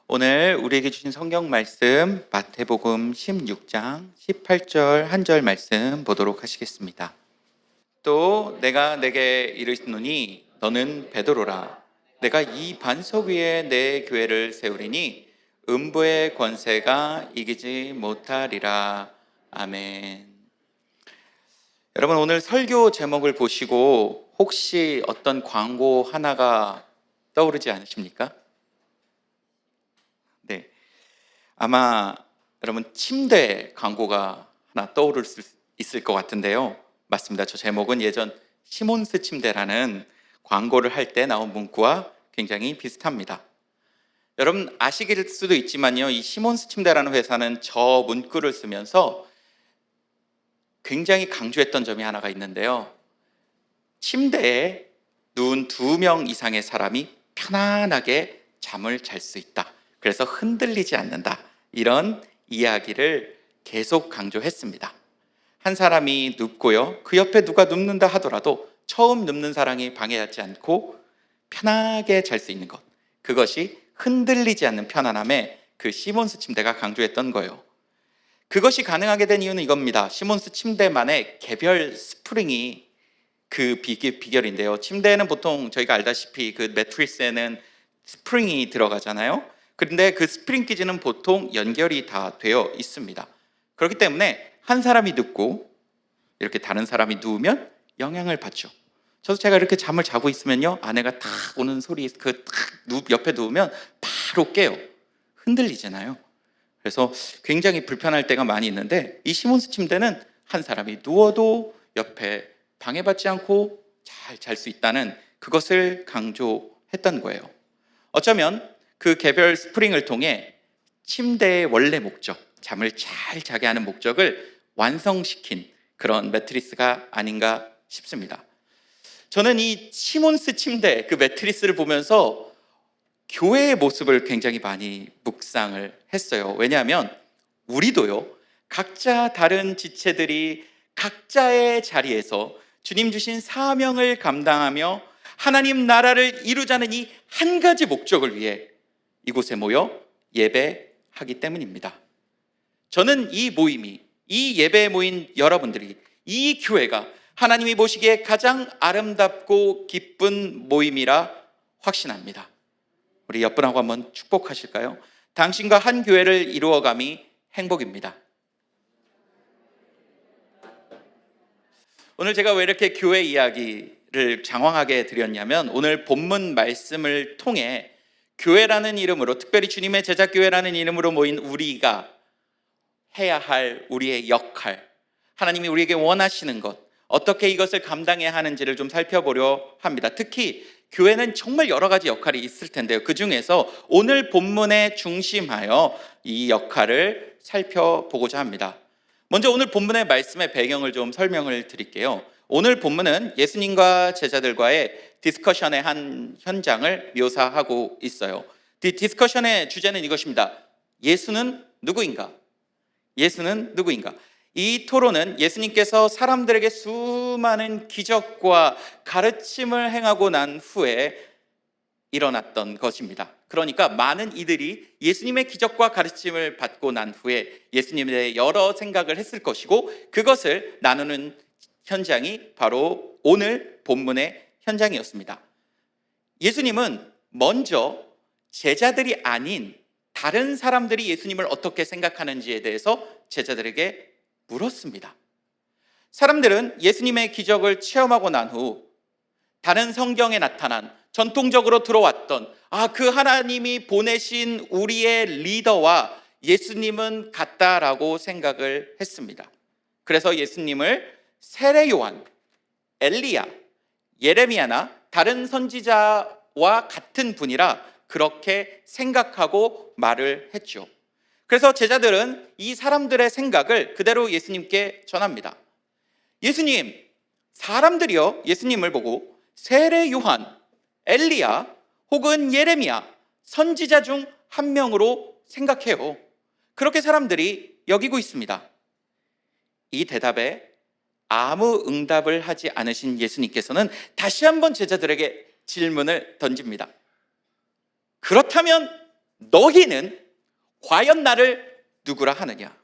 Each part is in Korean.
오늘 우리에게 주신 성경 말씀 마태복음 16장 18절 한 절 말씀 보도록 하시겠습니다. 또 내가 내게 이르노니 너는 베드로라. 내가 이 반석 위에 내 교회를 세우리니 음부의 권세가 이기지 못하리라. 아멘. 여러분, 오늘 설교 제목을 보시고 혹시 어떤 광고 하나가 떠오르지 않으십니까? 네, 아마 여러분 침대 광고가 하나 떠오를 수 있을 것 같은데요. 맞습니다. 저 제목은 예전 시몬스 침대라는 광고를 할 때 나온 문구와 굉장히 비슷합니다. 여러분 아시길 수도 있지만요, 이 시몬스 침대라는 회사는 저 문구를 쓰면서 굉장히 강조했던 점이 하나가 있는데요. 침대에 누운 2명 이상의 사람이 편안하게 잠을 잘 수 있다. 그래서 흔들리지 않는다. 이런 이야기를 계속 강조했습니다. 한 사람이 눕고요, 그 옆에 누가 눕는다 하더라도 처음 눕는 사람이 방해하지 않고 편하게 잘 수 있는 것, 그것이 흔들리지 않는 편안함에 그 시몬스 침대가 강조했던 거예요. 그것이 가능하게 된 이유는 이겁니다. 시몬스 침대만의 개별 스프링이 그 비결인데요. 침대에는 보통 저희가 알다시피 그 매트리스에는 스프링이 들어가잖아요. 그런데 그 스프링 기지는 보통 연결이 다 되어 있습니다. 그렇기 때문에 한 사람이 눕고 이렇게 다른 사람이 누우면 영향을 받죠. 저도 제가 이렇게 잠을 자고 있으면요, 아내가 탁 오는 소리, 옆에 누우면 바로 깨요. 흔들리잖아요. 그래서 굉장히 불편할 때가 많이 있는데, 이 시몬스 침대는 한 사람이 누워도 옆에 방해받지 않고 잘 잘 수 있다는 그것을 강조했던 거예요. 어쩌면 그 개별 스프링을 통해 침대의 원래 목적, 잠을 잘 자게 하는 목적을 완성시킨 그런 매트리스가 아닌가 싶습니다. 저는 이 시몬스 침대, 그 매트리스를 보면서 교회의 모습을 굉장히 많이 묵상을 했어요. 왜냐하면 우리도요, 각자 다른 지체들이 각자의 자리에서 주님 주신 사명을 감당하며 하나님 나라를 이루자는 이 한 가지 목적을 위해 이곳에 모여 예배하기 때문입니다. 저는 이 예배에 모인 여러분들이, 이 교회가 하나님이 보시기에 가장 아름답고 기쁜 모임이라 확신합니다. 우리 옆분하고 한번 축복하실까요? 당신과 한 교회를 이루어감이 행복입니다. 오늘 제가 왜 이렇게 교회 이야기를 장황하게 드렸냐면, 오늘 본문 말씀을 통해 교회라는 이름으로, 특별히 주님의 제자교회라는 이름으로 모인 우리가 해야 할 우리의 역할, 하나님이 우리에게 원하시는 것, 어떻게 이것을 감당해야 하는지를 좀 살펴보려 합니다. 특히 교회는 정말 여러 가지 역할이 있을 텐데요, 그 중에서 오늘 본문에 중심하여 이 역할을 살펴보고자 합니다. 먼저 오늘 본문의 말씀의 배경을 좀 설명을 드릴게요. 오늘 본문은 예수님과 제자들과의 디스커션의 한 현장을 묘사하고 있어요. 디스커션의 주제는 이것입니다. 예수는 누구인가? 예수는 누구인가? 이 토론은 예수님께서 사람들에게 수많은 기적과 가르침을 행하고 난 후에 일어났던 것입니다. 그러니까 많은 이들이 예수님의 기적과 가르침을 받고 난 후에 예수님에 대해 여러 생각을 했을 것이고, 그것을 나누는 현장이 바로 오늘 본문의 현장이었습니다. 예수님은 먼저 제자들이 아닌 다른 사람들이 예수님을 어떻게 생각하는지에 대해서 제자들에게 물었습니다. 사람들은 예수님의 기적을 체험하고 난 후 다른 성경에 나타난, 전통적으로 들어왔던 그 하나님이 보내신 우리의 리더와 예수님은 같다라고 생각을 했습니다. 그래서 예수님을 세례 요한, 엘리야, 예레미야나 다른 선지자와 같은 분이라 그렇게 생각하고 말을 했죠. 그래서 제자들은 이 사람들의 생각을 그대로 예수님께 전합니다. 예수님, 사람들이요 예수님을 보고 세례 요한, 엘리야 혹은 예레미야, 선지자 중 한 명으로 생각해요. 그렇게 사람들이 여기고 있습니다. 이 대답에 아무 응답을 하지 않으신 예수님께서는 다시 한번 제자들에게 질문을 던집니다. 그렇다면 너희는 과연 나를 누구라 하느냐?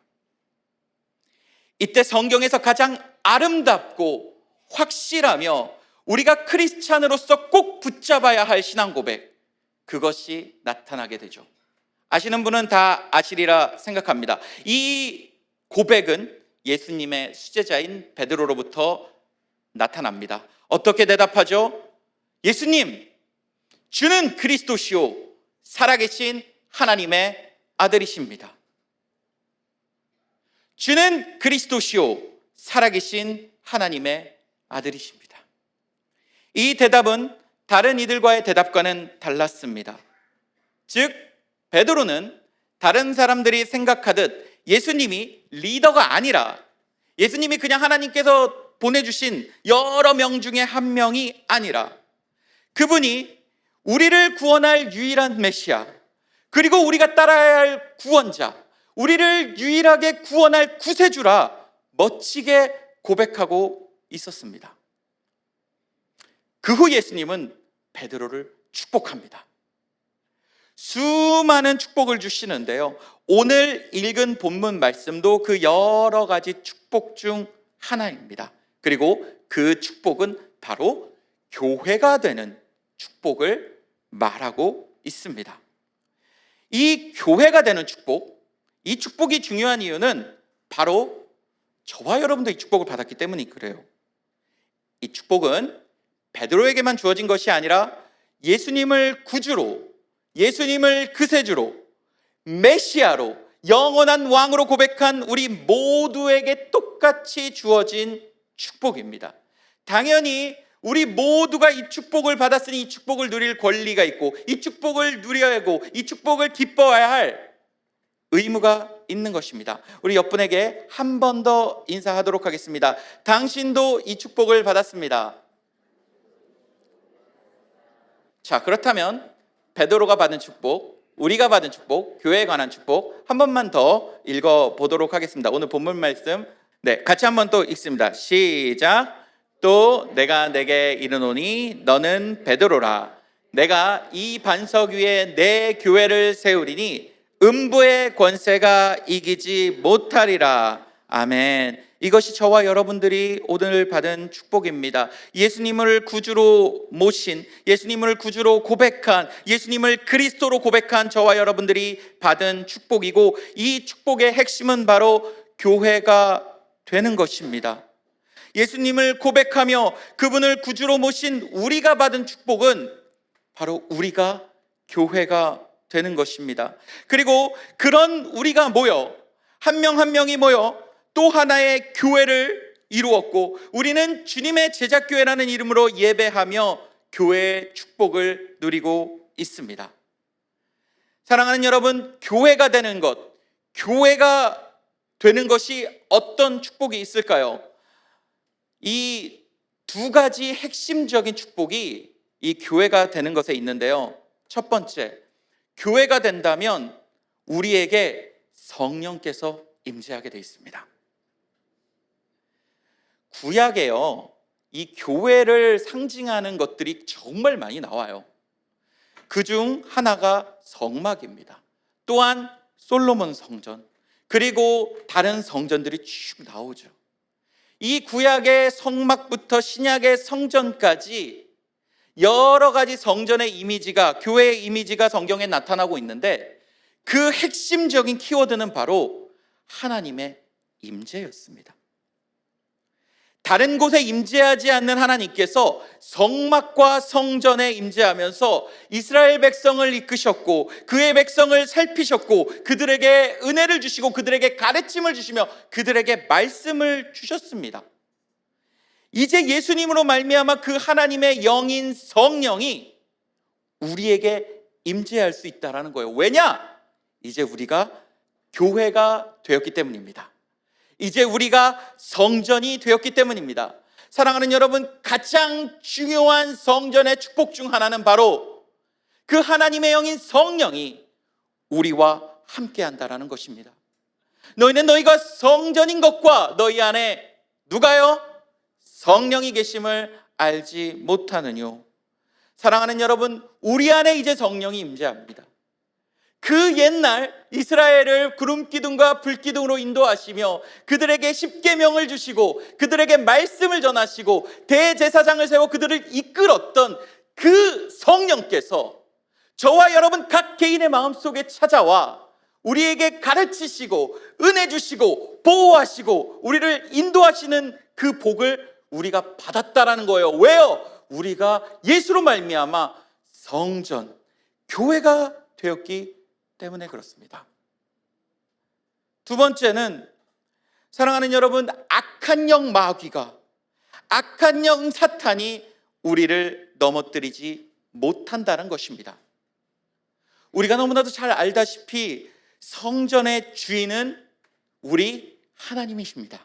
이때 성경에서 가장 아름답고 확실하며 우리가 크리스찬으로서 꼭 붙잡아야 할 신앙 고백, 그것이 나타나게 되죠. 아시는 분은 다 아시리라 생각합니다. 이 고백은 예수님의 수제자인 베드로로부터 나타납니다. 어떻게 대답하죠? 예수님, 주는 그리스도시요 살아계신 하나님의 아들이십니다. 주는 그리스도시요 살아계신 하나님의 아들이십니다. 이 대답은 다른 이들과의 대답과는 달랐습니다. 즉 베드로는 다른 사람들이 생각하듯 예수님이 리더가 아니라, 예수님이 그냥 하나님께서 보내주신 여러 명 중에 한 명이 아니라, 그분이 우리를 구원할 유일한 메시아, 그리고 우리가 따라야 할 구원자, 우리를 유일하게 구원할 구세주라 멋지게 고백하고 있었습니다. 그 후 예수님은 베드로를 축복합니다. 수많은 축복을 주시는데요, 오늘 읽은 본문 말씀도 그 여러 가지 축복 중 하나입니다. 그리고 그 축복은 바로 교회가 되는 축복을 말하고 있습니다. 이 교회가 되는 축복, 이 축복이 중요한 이유는 바로 저와 여러분도 이 축복을 받았기 때문이 그래요. 이 축복은 베드로에게만 주어진 것이 아니라 예수님을 구주로, 예수님을 그세주로, 메시아로, 영원한 왕으로 고백한 우리 모두에게 똑같이 주어진 축복입니다. 당연히 우리 모두가 이 축복을 받았으니 이 축복을 누릴 권리가 있고, 이 축복을 누려야 하고, 이 축복을 기뻐해야 할 의무가 있는 것입니다. 우리 옆분에게 한 번 더 인사하도록 하겠습니다. 당신도 이 축복을 받았습니다. 자, 그렇다면 베드로가 받은 축복, 우리가 받은 축복, 교회에 관한 축복 한 번만 더 읽어보도록 하겠습니다. 오늘 본문 말씀 같이 한 번 또 읽습니다. 시작. 또 내가 내게 이르노니 너는 베드로라. 내가 이 반석 위에 내 교회를 세우리니 음부의 권세가 이기지 못하리라. 아멘. 이것이 저와 여러분들이 오늘 받은 축복입니다. 예수님을 구주로 모신, 예수님을 구주로 고백한, 예수님을 그리스도로 고백한 저와 여러분들이 받은 축복이고, 이 축복의 핵심은 바로 교회가 되는 것입니다. 예수님을 고백하며 그분을 구주로 모신 우리가 받은 축복은 바로 우리가 교회가 되는 것입니다. 그리고 그런 우리가 모여, 한 명 한 명이 모여 또 하나의 교회를 이루었고, 우리는 주님의 제자교회라는 이름으로 예배하며 교회의 축복을 누리고 있습니다. 사랑하는 여러분, 교회가 되는 것, 교회가 되는 것이 어떤 축복이 있을까요? 이 두 가지 핵심적인 축복이 이 교회가 되는 것에 있는데요, 첫 번째, 교회가 된다면 우리에게 성령께서 임재하게 되어 있습니다. 구약에요, 이 교회를 상징하는 것들이 정말 많이 나와요. 그중 하나가 성막입니다. 또한 솔로몬 성전, 그리고 다른 성전들이 쭉 나오죠. 이 구약의 성막부터 신약의 성전까지 여러 가지 성전의 이미지가, 교회의 이미지가 성경에 나타나고 있는데, 그 핵심적인 키워드는 바로 하나님의 임재였습니다. 다른 곳에 임재하지 않는 하나님께서 성막과 성전에 임재하면서 이스라엘 백성을 이끄셨고, 그의 백성을 살피셨고, 그들에게 은혜를 주시고, 그들에게 가르침을 주시며, 그들에게 말씀을 주셨습니다. 이제 예수님으로 말미암아 그 하나님의 영인 성령이 우리에게 임재할 수 있다는 거예요. 왜냐? 이제 우리가 교회가 되었기 때문입니다. 이제 우리가 성전이 되었기 때문입니다. 사랑하는 여러분, 가장 중요한 성전의 축복 중 하나는 바로 그 하나님의 영인 성령이 우리와 함께 한다는 것입니다. 너희는 너희가 성전인 것과 너희 안에 누가요? 성령이 계심을 알지 못하느뇨. 사랑하는 여러분, 우리 안에 이제 성령이 임재합니다. 그 옛날 이스라엘을 구름 기둥과 불 기둥으로 인도하시며 그들에게 십계명을 주시고 그들에게 말씀을 전하시고 대제사장을 세워 그들을 이끌었던 그 성령께서 저와 여러분 각 개인의 마음속에 찾아와 우리에게 가르치시고 은혜 주시고 보호하시고 우리를 인도하시는 그 복을 우리가 받았다라는 거예요. 왜요? 우리가 예수로 말미암아 성전, 교회가 되었기 때문에 그렇습니다. 두 번째는 사랑하는 여러분, 악한 영 마귀가, 악한 영 사탄이 우리를 넘어뜨리지 못한다는 것입니다. 우리가 너무나도 잘 알다시피 성전의 주인은 우리 하나님이십니다.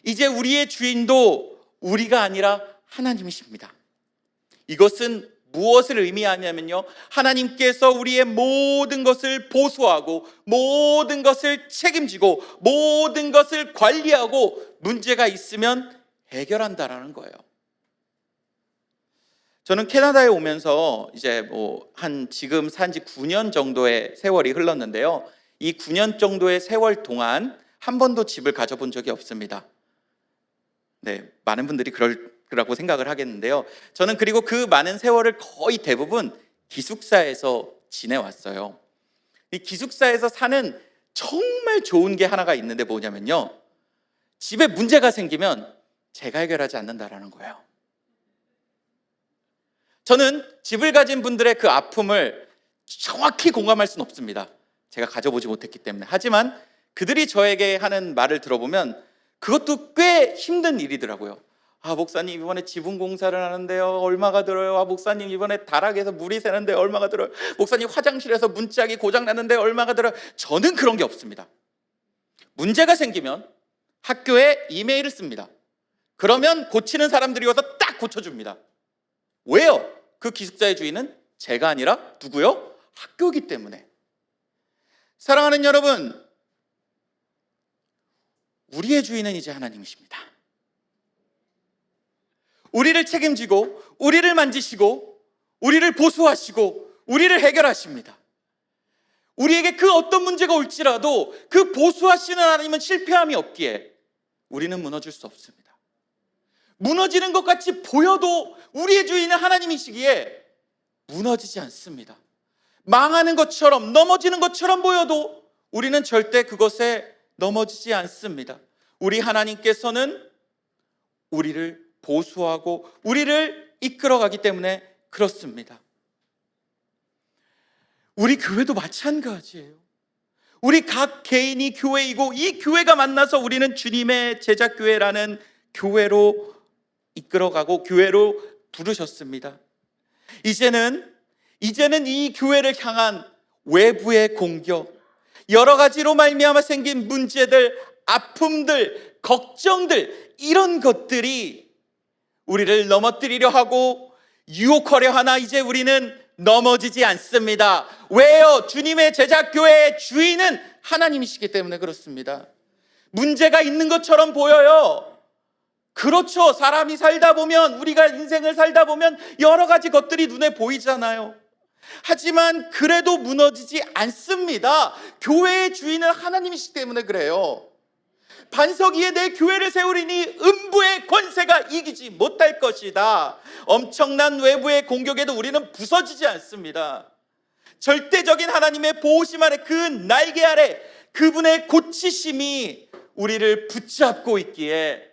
이제 우리의 주인도 우리가 아니라 하나님이십니다. 이것은 무엇을 의미하냐면요, 하나님께서 우리의 모든 것을 보수하고 모든 것을 책임지고 모든 것을 관리하고 문제가 있으면 해결한다라는 거예요. 저는 캐나다에 오면서 이제 지금 산지 9년 정도의 세월이 흘렀는데요, 이 9년 정도의 세월 동안 한 번도 집을 가져본 적이 없습니다. 네, 많은 분들이 그러라고 생각을 하겠는데요, 저는 그리고 그 많은 세월을 거의 대부분 기숙사에서 지내왔어요. 이 기숙사에서 사는 정말 좋은 게 하나가 있는데 뭐냐면요, 집에 문제가 생기면 제가 해결하지 않는다라는 거예요. 저는 집을 가진 분들의 그 아픔을 정확히 공감할 수는 없습니다. 제가 가져보지 못했기 때문에. 하지만 그들이 저에게 하는 말을 들어보면 그것도 꽤 힘든 일이더라고요. 아, 목사님 이번에 지붕 공사를 하는데요, 얼마가 들어요? 아, 목사님 이번에 다락에서 물이 새는데 얼마가 들어요? 목사님 화장실에서 문짝이 고장 났는데 얼마가 들어요? 저는 그런 게 없습니다. 문제가 생기면 학교에 이메일을 씁니다. 그러면 고치는 사람들이 와서 딱 고쳐줍니다. 왜요? 그 기숙사의 주인은 제가 아니라 누구요? 학교이기 때문에. 사랑하는 여러분, 우리의 주인은 이제 하나님이십니다. 우리를 책임지고 우리를 만지시고 우리를 보수하시고 우리를 해결하십니다. 우리에게 그 어떤 문제가 올지라도 그 보수하시는 하나님은 실패함이 없기에 우리는 무너질 수 없습니다. 무너지는 것 같이 보여도 우리의 주인은 하나님이시기에 무너지지 않습니다. 망하는 것처럼, 넘어지는 것처럼 보여도 우리는 절대 그것에 넘어지지 않습니다. 우리 하나님께서는 우리를 보수하고 우리를 이끌어가기 때문에 그렇습니다. 우리 교회도 마찬가지예요. 우리 각 개인이 교회이고 이 교회가 만나서 우리는 주님의 제자교회라는 교회로 이끌어가고 교회로 부르셨습니다. 이제는 이 교회를 향한 외부의 공격, 여러 가지로 말미암아 생긴 문제들, 아픔들, 걱정들, 이런 것들이 우리를 넘어뜨리려 하고 유혹하려 하나 이제 우리는 넘어지지 않습니다. 왜요? 주님의 제자교회의 주인은 하나님이시기 때문에 그렇습니다. 문제가 있는 것처럼 보여요. 그렇죠. 사람이 살다 보면, 우리가 인생을 살다 보면 여러 가지 것들이 눈에 보이잖아요. 하지만 그래도 무너지지 않습니다. 교회의 주인은 하나님이시기 때문에 그래요. 반석 위에 내 교회를 세우리니 음부의 권세가 이기지 못할 것이다. 엄청난 외부의 공격에도 우리는 부서지지 않습니다. 절대적인 하나님의 보호심 아래, 그 날개 아래 그분의 고치심이 우리를 붙잡고 있기에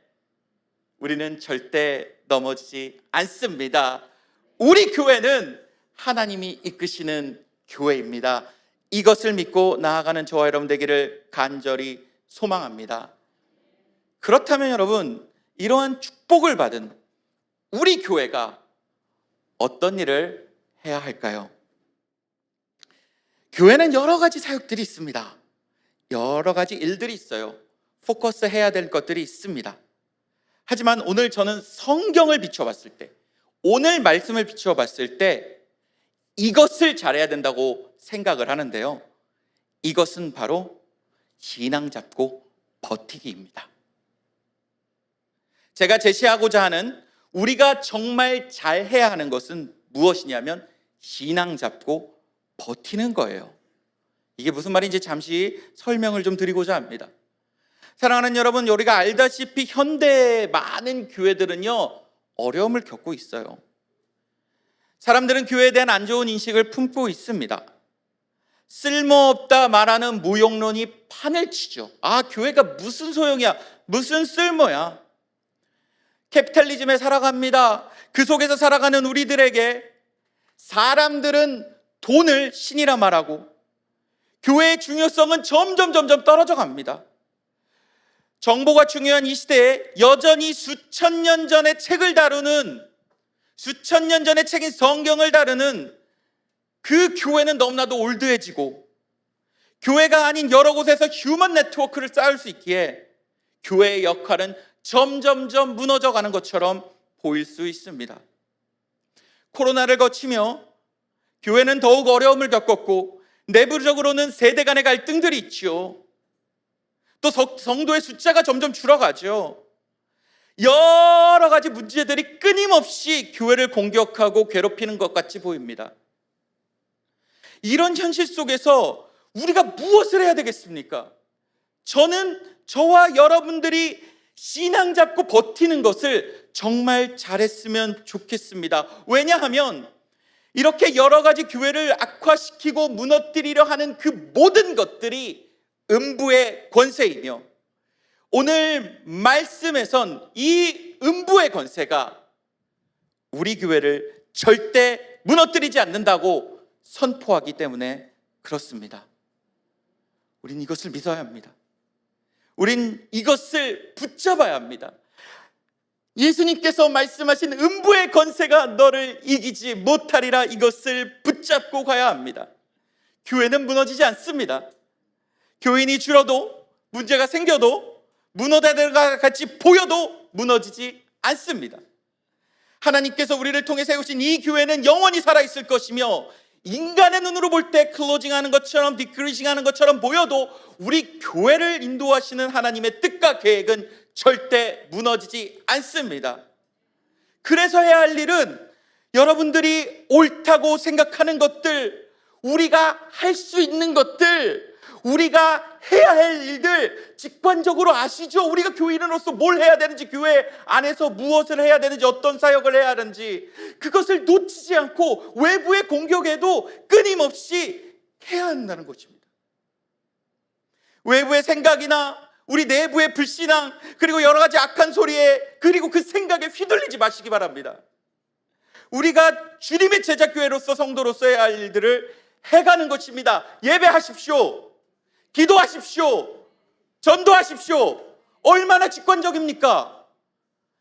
우리는 절대 넘어지지 않습니다. 우리 교회는 하나님이 이끄시는 교회입니다. 이것을 믿고 나아가는 저와 여러분 되기를 간절히 소망합니다. 그렇다면 여러분, 이러한 축복을 받은 우리 교회가 어떤 일을 해야 할까요? 교회는 여러 가지 사역들이 있습니다. 여러 가지 일들이 있어요. 포커스 해야 될 것들이 있습니다. 하지만 오늘 저는 성경을 비춰봤을 때, 오늘 말씀을 비춰봤을 때 이것을 잘해야 된다고 생각을 하는데요, 이것은 바로 신앙 잡고 버티기입니다. 제가 제시하고자 하는, 우리가 정말 잘해야 하는 것은 무엇이냐면 신앙 잡고 버티는 거예요. 이게 무슨 말인지 잠시 설명을 좀 드리고자 합니다. 사랑하는 여러분, 우리가 알다시피 현대의 많은 교회들은요, 어려움을 겪고 있어요. 사람들은 교회에 대한 안 좋은 인식을 품고 있습니다. 쓸모없다 말하는 무용론이 판을 치죠. 교회가 무슨 소용이야, 무슨 쓸모야. 캐피탈리즘에 살아갑니다. 그 속에서 살아가는 우리들에게 사람들은 돈을 신이라 말하고 교회의 중요성은 점점 떨어져 갑니다. 정보가 중요한 이 시대에 여전히 수천 년 전의 책을 다루는, 수천 년 전의 책인 성경을 다루는 그 교회는 너무나도 올드해지고, 교회가 아닌 여러 곳에서 휴먼 네트워크를 쌓을 수 있기에 교회의 역할은 점점 무너져가는 것처럼 보일 수 있습니다. 코로나를 거치며 교회는 더욱 어려움을 겪었고, 내부적으로는 세대 간의 갈등들이 있죠. 또 성도의 숫자가 점점 줄어가죠. 여러 가지 문제들이 끊임없이 교회를 공격하고 괴롭히는 것 같이 보입니다. 이런 현실 속에서 우리가 무엇을 해야 되겠습니까? 저는 저와 여러분들이 신앙 잡고 버티는 것을 정말 잘했으면 좋겠습니다. 왜냐하면 이렇게 여러 가지 교회를 악화시키고 무너뜨리려 하는 그 모든 것들이 음부의 권세이며, 오늘 말씀에선 이 음부의 권세가 우리 교회를 절대 무너뜨리지 않는다고 선포하기 때문에 그렇습니다. 우린 이것을 믿어야 합니다. 우린 이것을 붙잡아야 합니다. 예수님께서 말씀하신 음부의 권세가 너를 이기지 못하리라, 이것을 붙잡고 가야 합니다. 교회는 무너지지 않습니다. 교인이 줄어도, 문제가 생겨도, 무너져가 같이 보여도 무너지지 않습니다. 하나님께서 우리를 통해 세우신 이 교회는 영원히 살아있을 것이며, 인간의 눈으로 볼 때 클로징하는 것처럼, 디크리징하는 것처럼 보여도 우리 교회를 인도하시는 하나님의 뜻과 계획은 절대 무너지지 않습니다. 그래서 해야 할 일은 여러분들이 옳다고 생각하는 것들, 우리가 할 수 있는 것들, 우리가 해야 할 일들 직관적으로 아시죠? 우리가 교인으로서 뭘 해야 되는지, 교회 안에서 무엇을 해야 되는지, 어떤 사역을 해야 하는지, 그것을 놓치지 않고 외부의 공격에도 끊임없이 해야 한다는 것입니다. 외부의 생각이나 우리 내부의 불신앙, 그리고 여러 가지 악한 소리에, 그리고 그 생각에 휘둘리지 마시기 바랍니다. 우리가 주님의 제자교회로서, 성도로서 해야 할 일들을 해가는 것입니다. 예배하십시오. 기도하십시오. 전도하십시오. 얼마나 직관적입니까?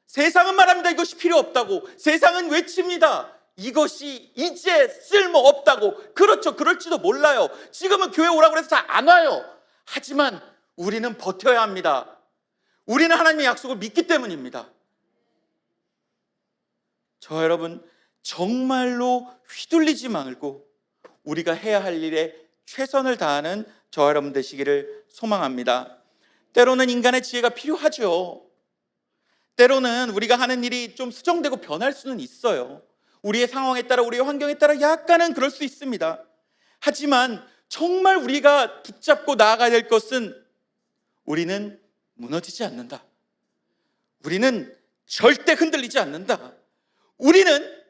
세상은 말합니다. 이것이 필요 없다고. 세상은 외칩니다. 이것이 이제 쓸모없다고. 그렇죠. 그럴지도 몰라요. 지금은 교회 오라고 해서 잘 안 와요. 하지만 우리는 버텨야 합니다. 우리는 하나님의 약속을 믿기 때문입니다. 저 여러분, 정말로 휘둘리지 말고 우리가 해야 할 일에 최선을 다하는 저 여러분 되시기를 소망합니다. 때로는 인간의 지혜가 필요하죠. 때로는 우리가 하는 일이 좀 수정되고 변할 수는 있어요. 우리의 상황에 따라, 우리의 환경에 따라 약간은 그럴 수 있습니다. 하지만 정말 우리가 붙잡고 나아가야 될 것은, 우리는 무너지지 않는다. 우리는 절대 흔들리지 않는다. 우리는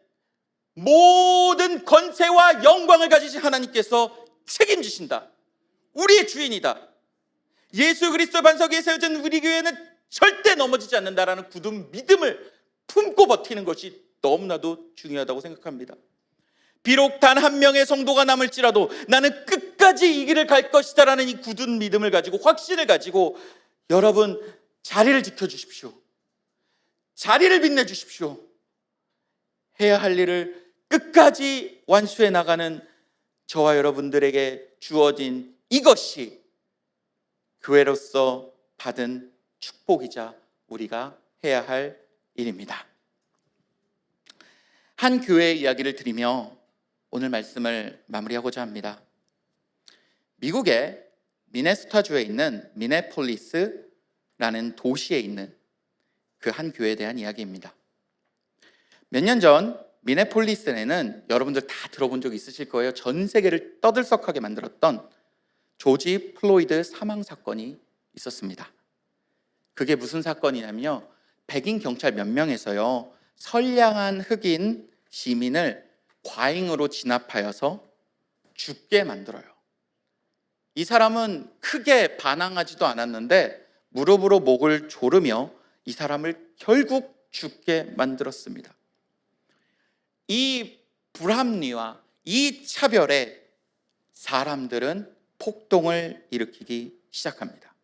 모든 권세와 영광을 가지신 하나님께서 책임지신다. 우리의 주인이다. 예수 그리스도 반석 위에 세워진 우리 교회는 절대 넘어지지 않는다라는 굳은 믿음을 품고 버티는 것이 너무나도 중요하다고 생각합니다. 비록 단 한 명의 성도가 남을지라도 나는 끝까지 이 길을 갈 것이다라는 이 굳은 믿음을 가지고, 확신을 가지고 여러분 자리를 지켜주십시오. 자리를 빛내주십시오. 해야 할 일을 끝까지 완수해 나가는 저와 여러분들에게 주어진 이것이 교회로서 받은 축복이자 우리가 해야 할 일입니다. 한 교회의 이야기를 드리며 오늘 말씀을 마무리하고자 합니다. 미국의 미네소타주에 있는 미네폴리스라는 도시에 있는 그 한 교회에 대한 이야기입니다. 몇 년 전 미네폴리스에는 여러분들 다 들어본 적 있으실 거예요. 전 세계를 떠들썩하게 만들었던 조지 플로이드 사망 사건이 있었습니다. 그게 무슨 사건이냐면요, 백인 경찰 몇 명에서요 선량한 흑인 시민을 과잉으로 진압하여서 죽게 만들어요. 이 사람은 크게 반항하지도 않았는데 무릎으로 목을 조르며 이 사람을 결국 죽게 만들었습니다. 이 불합리와 이 차별에 사람들은 폭동을 일으키기 시작합니다.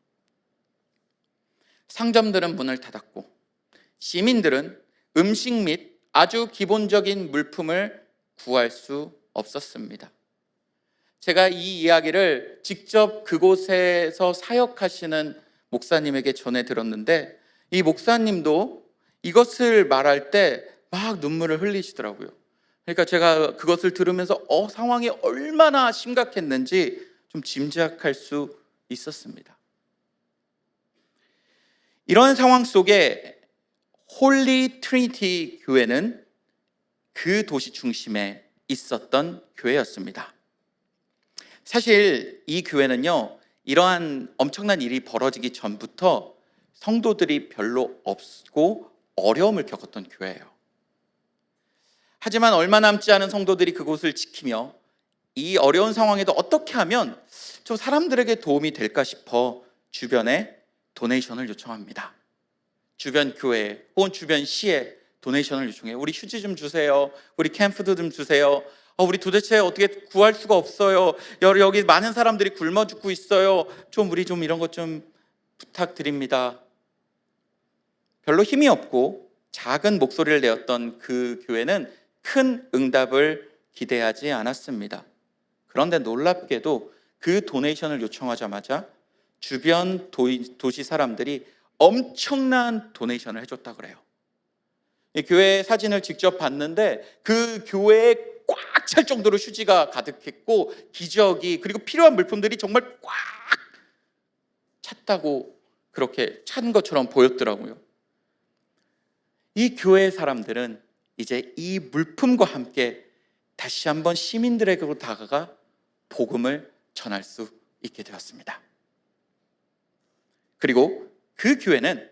상점들은 문을 닫았고 시민들은 음식 및 아주 기본적인 물품을 구할 수 없었습니다. 제가 이 이야기를 직접 그곳에서 사역하시는 목사님에게 전해 들었는데, 이 목사님도 이것을 말할 때 막 눈물을 흘리시더라고요. 그러니까 제가 그것을 들으면서 상황이 얼마나 심각했는지 좀 짐작할 수 있었습니다. 이런 상황 속에 홀리 트리니티 교회는 그 도시 중심에 있었던 교회였습니다. 사실 이 교회는요, 이러한 엄청난 일이 벌어지기 전부터 성도들이 별로 없고 어려움을 겪었던 교회예요. 하지만 얼마 남지 않은 성도들이 그곳을 지키며 이 어려운 상황에도 어떻게 하면 저 사람들에게 도움이 될까 싶어 주변에 도네이션을 요청합니다. 주변 교회 혹은 주변 시에 도네이션을 요청해요. 우리 휴지 좀 주세요. 우리 캠프도 좀 주세요. 우리 도대체 어떻게 구할 수가 없어요. 여기 많은 사람들이 굶어 죽고 있어요. 우리 이런 것 좀 부탁드립니다. 별로 힘이 없고 작은 목소리를 내었던 그 교회는 큰 응답을 기대하지 않았습니다. 그런데 놀랍게도 그 도네이션을 요청하자마자 주변 도시 사람들이 엄청난 도네이션을 해줬다고 그래요. 이 교회 사진을 직접 봤는데 그 교회에 꽉 찰 정도로 휴지가 가득했고 기저귀 그리고 필요한 물품들이 정말 꽉 찼다고, 그렇게 찬 것처럼 보였더라고요. 이 교회 사람들은 이제 이 물품과 함께 다시 한번 시민들에게로 다가가 복음을 전할 수 있게 되었습니다. 그리고 그 교회는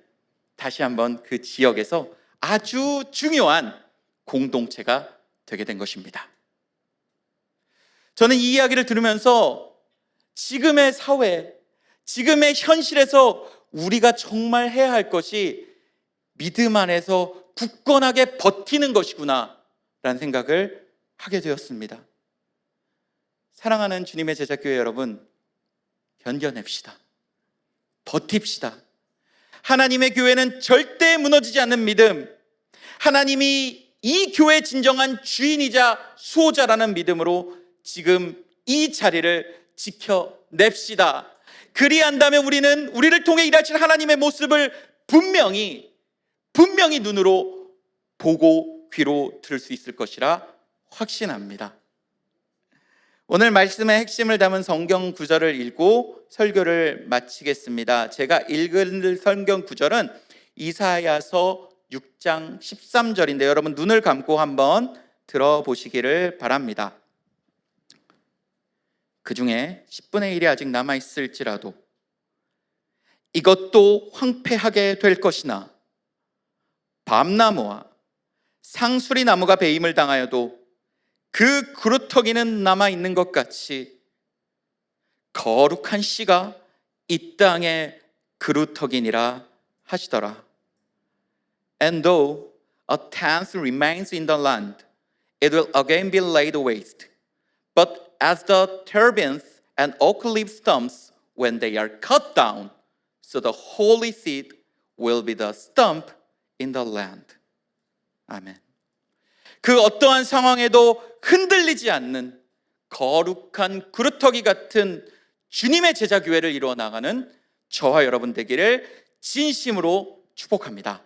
다시 한번 그 지역에서 아주 중요한 공동체가 되게 된 것입니다. 저는 이 이야기를 들으면서 지금의 사회, 지금의 현실에서 우리가 정말 해야 할 것이 믿음 안에서 굳건하게 버티는 것이구나 라는 생각을 하게 되었습니다. 사랑하는 주님의 제자교회 여러분, 견뎌냅시다. 버팁시다. 하나님의 교회는 절대 무너지지 않는 믿음, 하나님이 이 교회의 진정한 주인이자 수호자라는 믿음으로 지금 이 자리를 지켜냅시다. 그리한다면 우리를 통해 일하실 하나님의 모습을 분명히 눈으로 보고 귀로 들을 수 있을 것이라 확신합니다. 오늘 말씀의 핵심을 담은 성경 구절을 읽고 설교를 마치겠습니다. 제가 읽을 성경 구절은 이사야서 6장 13절인데 여러분 눈을 감고 한번 들어보시기를 바랍니다. 그 중에 10분의 1이 아직 남아있을지라도 이것도 황폐하게 될 것이나 밤나무와 상수리 나무가 배임을 당하여도 그 그루터기는 남아있는 것 같이 거룩한 씨가 이 땅의 그루터기니라 하시더라. And though a tenth remains in the land, it will again be laid waste. But as the terebinth and oak leaf stumps when they are cut down, so the holy seed will be the stump in the land. 아멘. 그 어떠한 상황에도 흔들리지 않는 거룩한 그루터기 같은 주님의 제자 교회를 이루어 나가는 저와 여러분 되기를 진심으로 축복합니다.